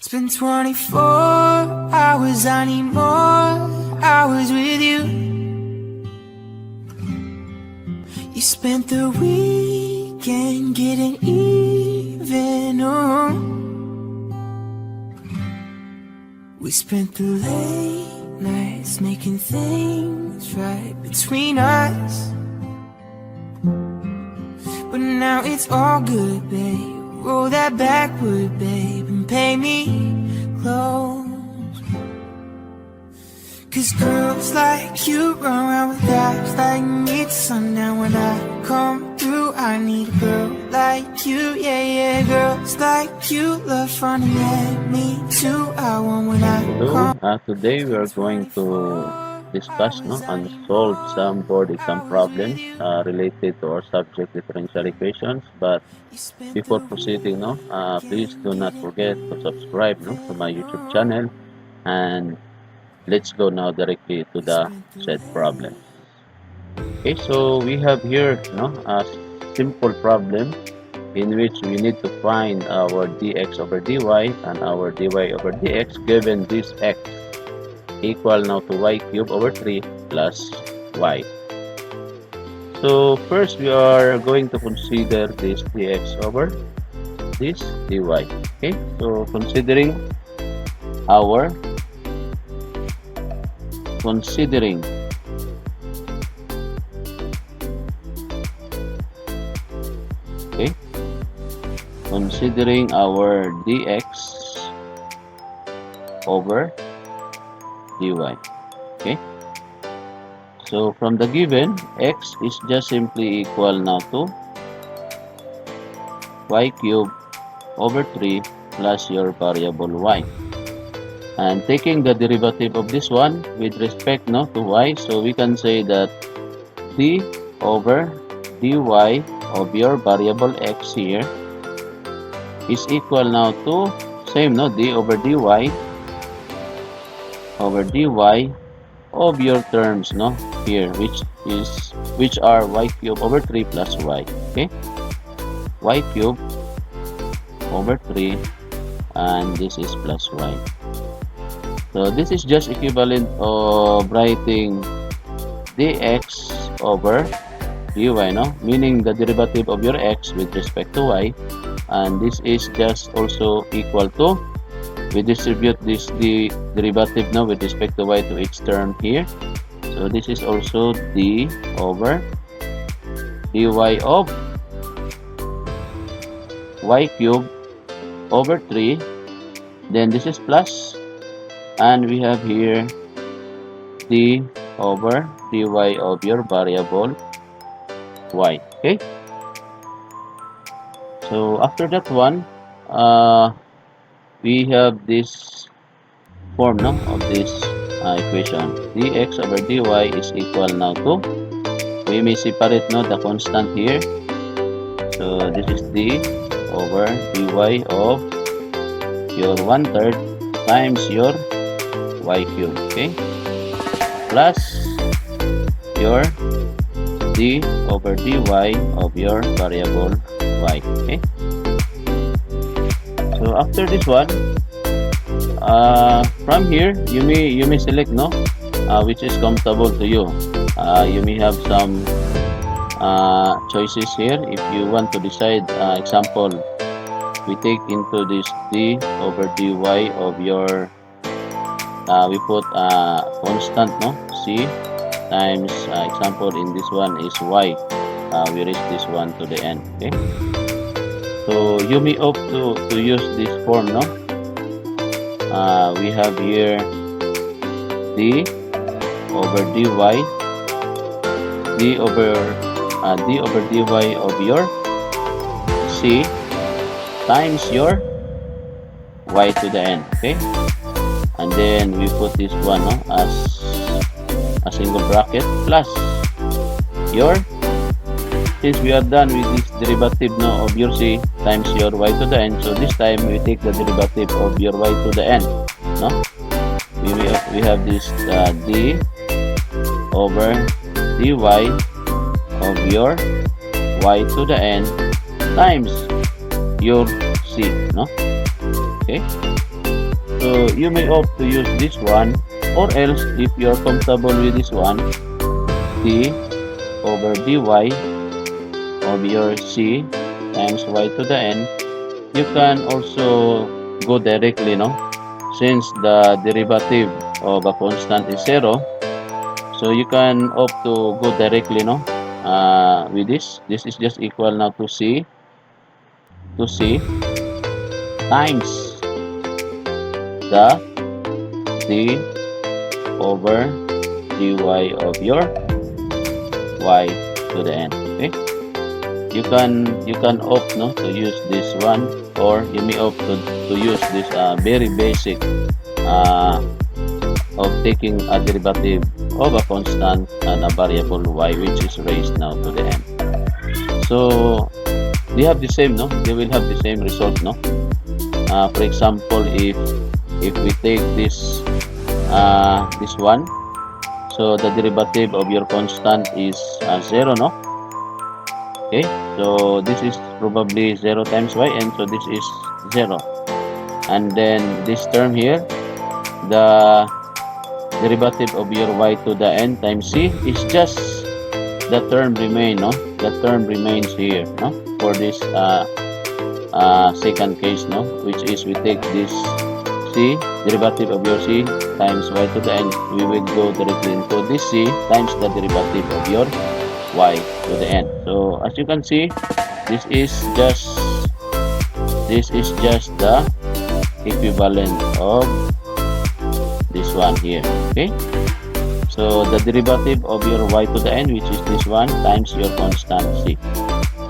It's been 24 hours, I need more hours with you. You spent the weekend getting even, oh. We spent the late nights making things right between us. But now it's all good, babe. Roll that backward, babe, and pay me close. Cause girls like you run around with guys like me till sundown. When I come through, I need a girl like you, yeah, yeah. Girls like you love fun, yeah, me too. I want when I come. Today we are going to discuss and solve some board exam problems related to our subject differential equations. But before proceeding, please do not forget to subscribe to my YouTube channel, and let's go now directly to the said problem. Okay, so we have here a simple problem in which we need to find our dx over dy and our dy over dx given this x equal now to y cubed over 3 plus y. So first we are going to consider this dx over this dy. Okay, so considering our considering our dx over dy. Okay, so from the given, x is just simply equal now to y cubed over 3 plus your variable y, and taking the derivative of this one with respect to y, so we can say that d over dy of your variable x here is equal now to same d over dy over dy of your terms here, which are y cubed over 3 plus y. Okay, y cubed over 3, and this is plus y. So this is just equivalent of writing dx over dy, meaning the derivative of your x with respect to y, and this is just also equal to, we distribute this the derivative with respect to y to each term here, so this is also d over dy of y cubed over 3, then this is plus, and we have here d over dy of your variable y. Okay, so after that one, we have this form of this equation. Dx over dy is equal now to, we may separate the constant here, so this is d over dy of your 1/3 times your y cubed, okay, plus your d over dy of your variable y. Okay, so after this one, from here you may select which is comfortable to you. You may have some choices here. If you want to decide, example, we take into this d over dy of your we put constant c times example in this one is y. We reach this one to the end. Okay, so you may opt to use this form. We have here d over dy, d over dy of your c times your y to the n. Okay, and then we put this one as a single bracket plus your, since we are done with this derivative of your c times your y to the n, so this time we take the derivative of your y to the n. We have this d over dy of your y to the n times your c. Okay, So you may opt to use this one, or else if you're comfortable with this one, d over dy of your c times y to the n, you can also go directly, no? Since the derivative of a constant is 0, so you can opt to go directly, no? With this. This is just equal now to c times the d over dy of your y to the n. Okay? You can opt, no, to use this one, or you may opt to use this very basic uh, of taking a derivative of a constant and a variable y, which is raised now to the n. So they have the same, no? They will have the same result, no? For example, if we take this one, so the derivative of your constant is 0, no? Okay, so this is probably 0 times y, and so this is 0. And then this term here, the derivative of your y to the n times c is just the term remain, no? The term remains here, no? For this second case, no? Which is we take this c, derivative of your c times y to the n, we will go directly into this c times the derivative of your y to the n. So as you can see, this is just the equivalent of this one here. Okay, so the derivative of your y to the n, which is this one, times your constant c.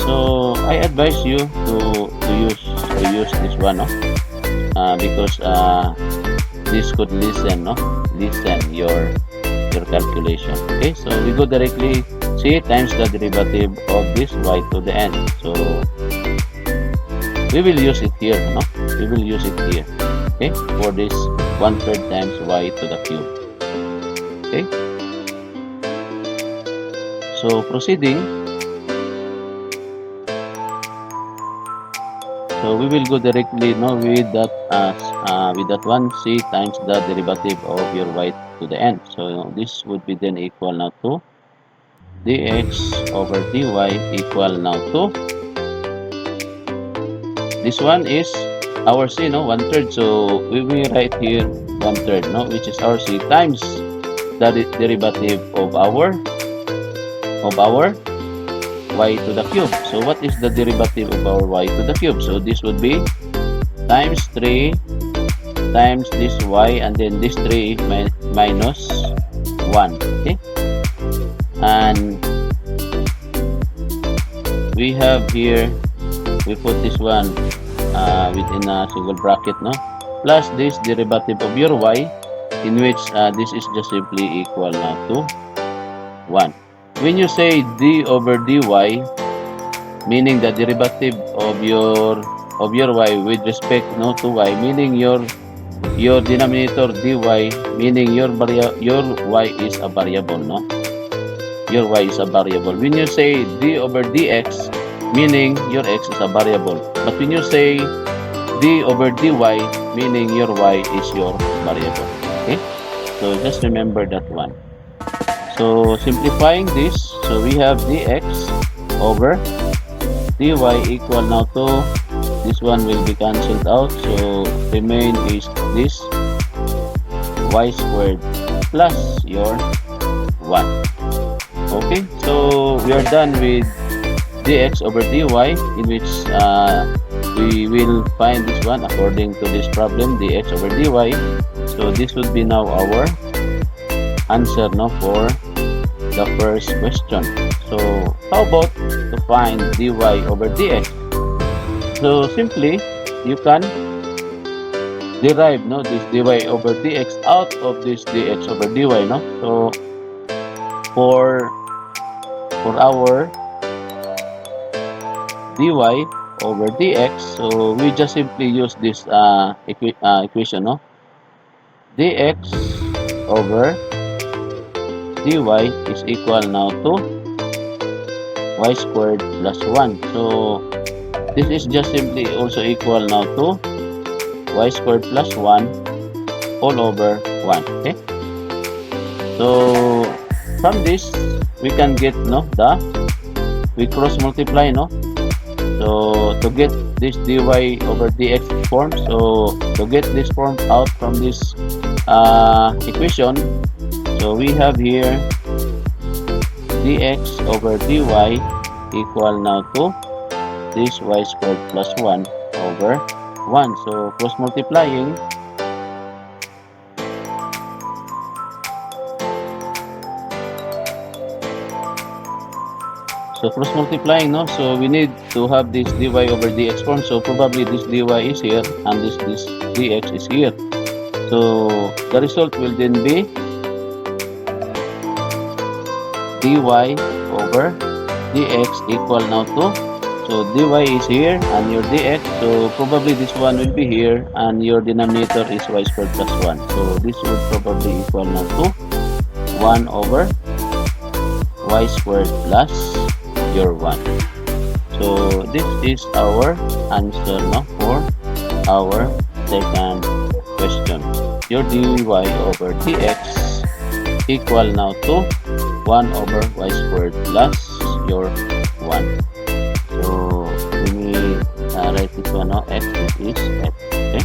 So I advise you to use this one, no? Because this could lessen your calculation. Okay, so we go directly c times the derivative of this y to the n. So we will use it here, no? We will use it here. Okay, for this 1/3 times y to the cube. Okay, so proceeding, so we will go directly, no, with that one c times the derivative of your y to the n. So this would be then equal now to dx over dy equal now to, this one is our c, no, 1/3. So we will write here 1/3, no, which is our c, times the derivative of our y to the cube. So what is the derivative of our y to the cube? So this would be times 3 times this y, and then this 3 minus 1. Okay, and we have here, we put this one within a single bracket, no, plus this derivative of your y, in which this is just simply equal now to 1. When you say d over dy, meaning the derivative of your y with respect, no, to y, meaning your denominator dy, meaning your y is a variable, no? Your y is a variable. When you say d over dx, meaning your x is a variable. But when you say d over dy, meaning your y is your variable. Okay, so just remember that one. So simplifying this, so we have dx over dy equal now to, this one will be cancelled out, so remain is this y squared plus your 1. Okay, so we are done with dx over dy, in which we will find this one according to this problem, dx over dy. So this would be now our answer, no, for the first question. So how about to find dy over dx? So simply you can derive, no, this dy over dx out of this dx over dy, no. So for our dy over dx, so we just simply use this equation, no, dx over dy is equal now to y squared plus 1. So this is just simply also equal now to y squared plus 1 all over 1. Okay, so from this we can get we cross multiply, so to get this dy over dx form. So to get this form out from this equation, so we have here dx over dy equal now to this y squared plus 1 over 1. So cross multiplying, so we need to have this dy over dx form. So probably this dy is here and this dx is here. So the result will then be dy over dx equal now to, so dy is here and your dx, so probably this one will be here and your denominator is y squared plus 1. So this would probably equal now to 1 over y squared plus your 1. So this is our answer for our second question. Your dy over dx equal now to 1 over y squared plus your 1. So we need write this one x, this is x. Okay,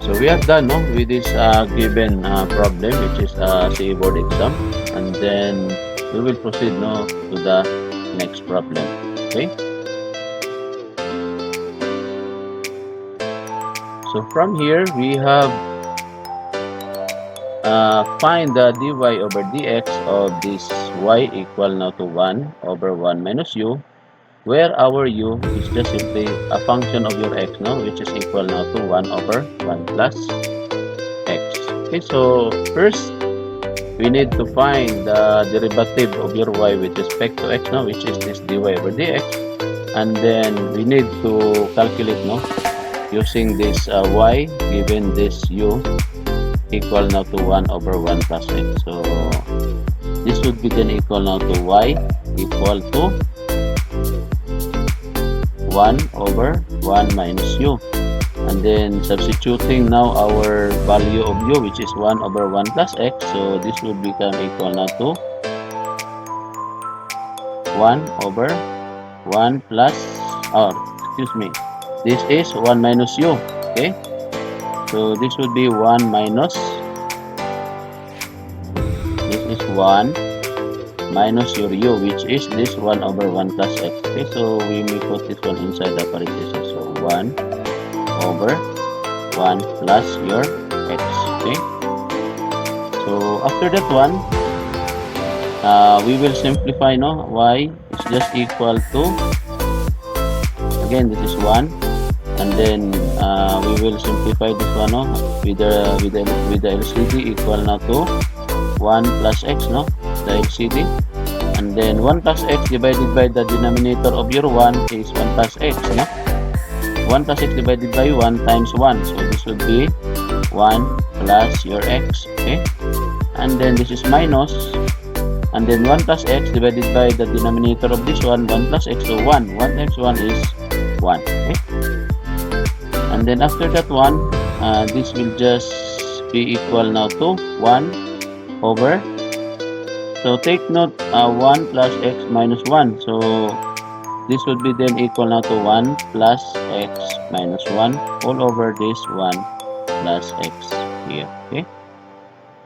so we are done with this given problem, which is CA board exam, and then we will proceed to the next problem. Okay, so from here we have find the dy over dx of this y equal now to 1 over 1 minus u, where our u is just simply a function of your x, which is equal now to 1 over 1 plus x. Okay, so first we need to find the derivative of your y with respect to x, which is this dy over dx, and then we need to calculate using this y given this u equal now to 1 over 1 plus x. So this would be then equal now to y equal to 1 over 1 minus u, and then substituting now our value of u, which is 1 over 1 plus x. So this would become equal now to 1 over 1 plus, excuse me, this is 1 minus u. Okay, so this would be 1 minus, this is 1 minus your u, which is this 1 over 1 plus x. Okay, so we may put this one inside the parentheses. So 1 over 1 plus your x. Okay, so after that one, we will simplify. Y is just equal to, again this is 1, and then we will simplify this one with the LCD equal now to 1 plus x, the LCD, and then 1 plus x divided by the denominator of your 1 is 1 plus x, 1 plus x divided by 1 times 1, so this would be 1 plus your x. Okay, and then this is minus, and then 1 plus x divided by the denominator of this one, 1 plus x, so 1 times 1 is 1. Okay, and then after that one, this will just be equal now to 1 over, so take note, 1 plus x minus 1, so this would be then equal now to 1 plus x minus 1 all over this 1 plus x here. Okay,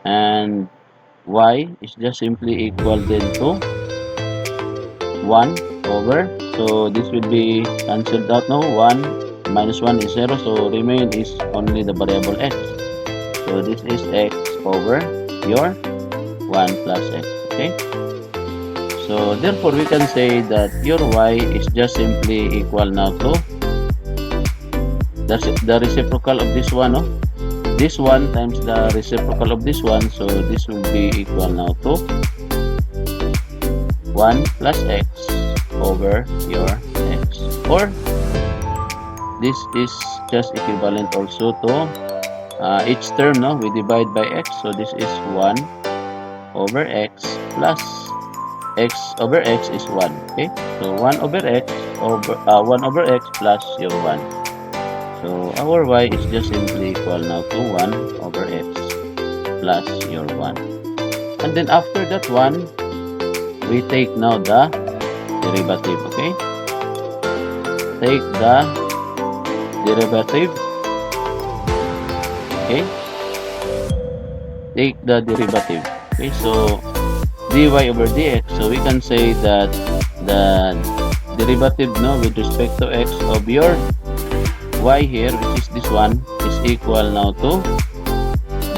and y is just simply equal then to 1 over, so this will be cancelled out now, 1 minus 1 is 0, so remain is only the variable x, so this is x over your 1 plus x. Okay, so therefore we can say that your y is just simply equal now to the reciprocal of this one, this one times the reciprocal of this one, so this will be equal now to 1 plus x over your x, or this is just equivalent also to each term, we divide by x, so this is 1 over x plus x over x is 1. Okay, so 1 over x over 1 over x plus your 1. So our y is just simply equal now to 1 over x plus your 1. And then after that 1, we take now the derivative, okay? Take the derivative, okay? Take the derivative, okay? So dy over dx, so we can say that the derivative no with respect to x of your y here, which is this one, is equal now to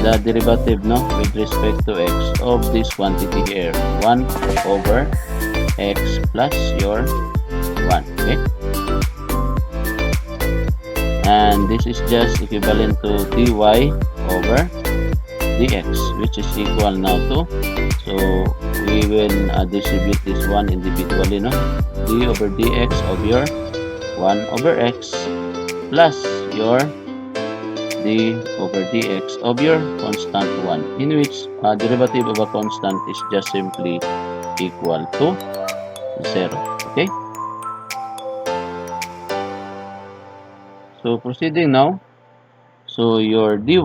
the derivative no with respect to x of this quantity here, 1 over x plus your 1, okay? And this is just equivalent to dy over dx, which is equal now to, so we will distribute this one individually, no? D over dx of your 1 over x plus your d over dx of your constant 1, in which derivative of a constant is just simply equal to 0, okay? So proceeding now, so your dy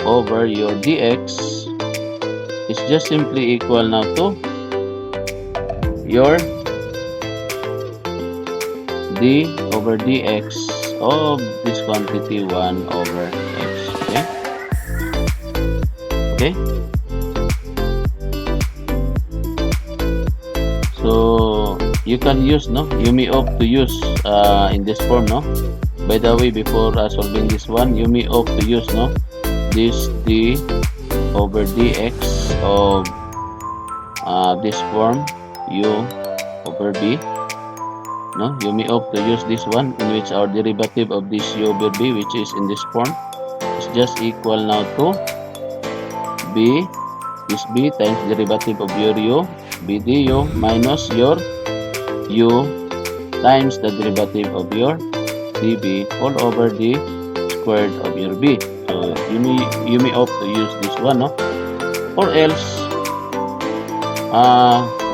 over your dx is just simply equal now to your d over dx of this quantity 1 over x, okay? Okay? So you can use, no? You may opt to use in this form, no? By the way, before solving this one, you may opt to use, no? This d over dx of this form u over b, no, you may opt to use this one, in which our derivative of this u over b, which is in this form, is just equal now to b, this b times derivative of your u, b du minus your u times the derivative of your db all over the squared of your b. So you may opt to use this one, no? Or else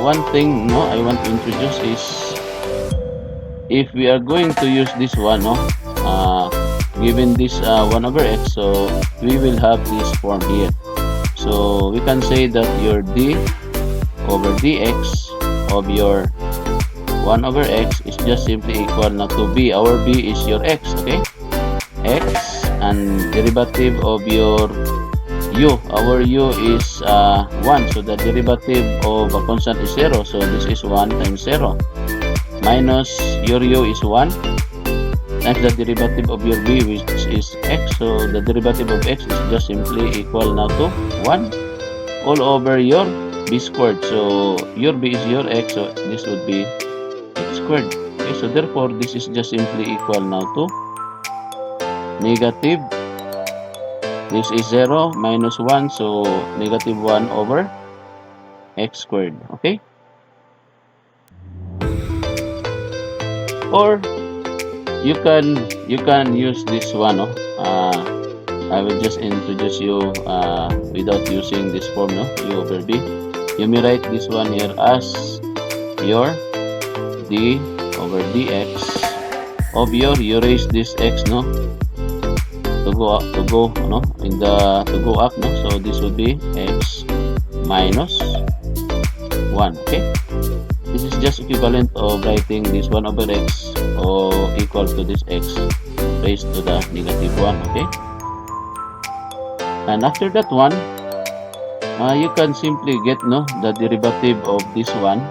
one thing, no, I want to introduce is, if we are going to use this one, no, given this 1 over x, so we will have this form here. So we can say that your d over dx of your 1 over x is just simply equal now to b. Our b is your x, okay? X, and derivative of your u, our u is 1, so the derivative of a constant is 0, so this is 1 times 0, minus your u is 1 times the derivative of your b, which is x, so the derivative of x is just simply equal now to 1 all over your b squared. So your b is your x, so this would be x squared, okay? So therefore this is just simply equal now to negative, this is 0 minus 1, so negative 1 over x squared, okay? Or you can use this one, no? I will just introduce you without using this form, no? U over b. You may write this one here as your d over dx of your, you raise this x, no, to go up, no, in the to go up, no, so this would be x minus 1, okay? This is just equivalent of writing this 1 over x or equal to this x raised to the negative 1, okay? And after that one, you can simply get, no, the derivative of this one,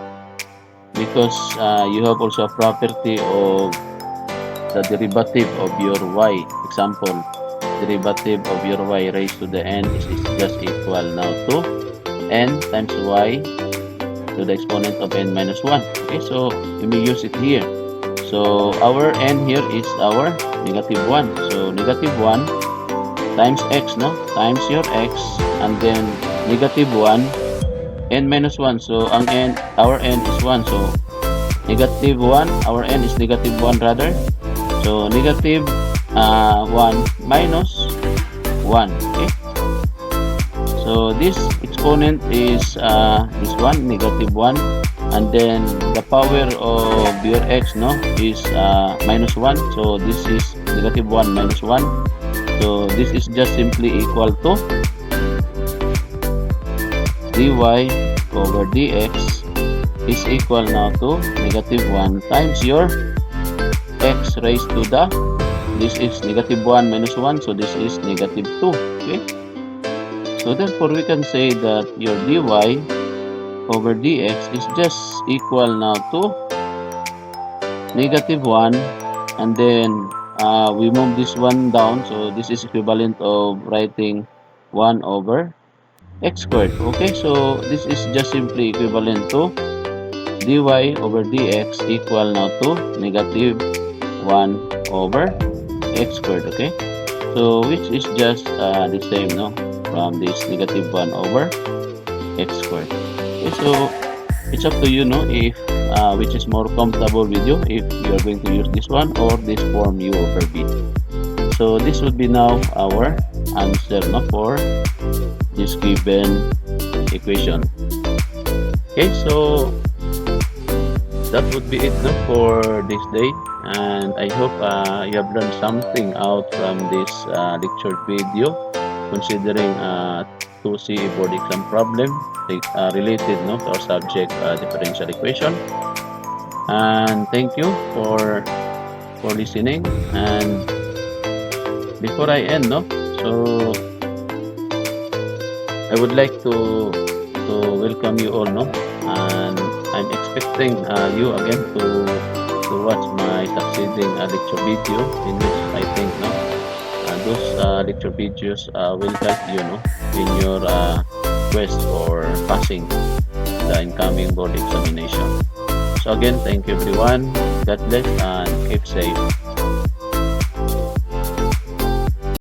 because you have also a property of the derivative of your y. Example, derivative of your y raised to the n is just equal now to n times y to the exponent of n minus 1, okay? So you may use it here. So our n here is our negative 1, so negative 1 times x, no, times your x, and then negative 1 n minus 1, so ang n, our n is 1, so negative 1, our n is negative 1 rather, so negative 1 minus 1, okay? So this exponent is this one, negative 1 and then the power of your x, no, is minus 1. So this is negative 1 minus 1. So this is just simply equal to dy over dx is equal now to negative 1 times your x raised to the, this is negative 1 minus 1, so this is negative 2. Okay, so therefore we can say that your dy over dx is just equal now to negative 1, and then we move this one down, so this is equivalent of writing 1 over x squared. Okay, so this is just simply equivalent to dy over dx equal now to negative 1 over x squared. Okay, so which is just the same, no, from this negative 1 over x squared. Okay, so it's up to you, no, if which is more comfortable with you, if you're going to use this one or this form u over b. So this would be now our answer, no, for this given equation. Okay, so that would be it, no, for this day, and I hope you have learned something out from this lecture video, considering 2C board exam problem related, no, to our subject differential equation. And thank you for listening. And before I end, no, so I would like to welcome you all, no, and I'm expecting you again to watch my succeeding lecture video, in which I think, no, those lecture videos will help you, no, in your quest for passing the incoming board examination. So again, thank you everyone. God bless and keep safe.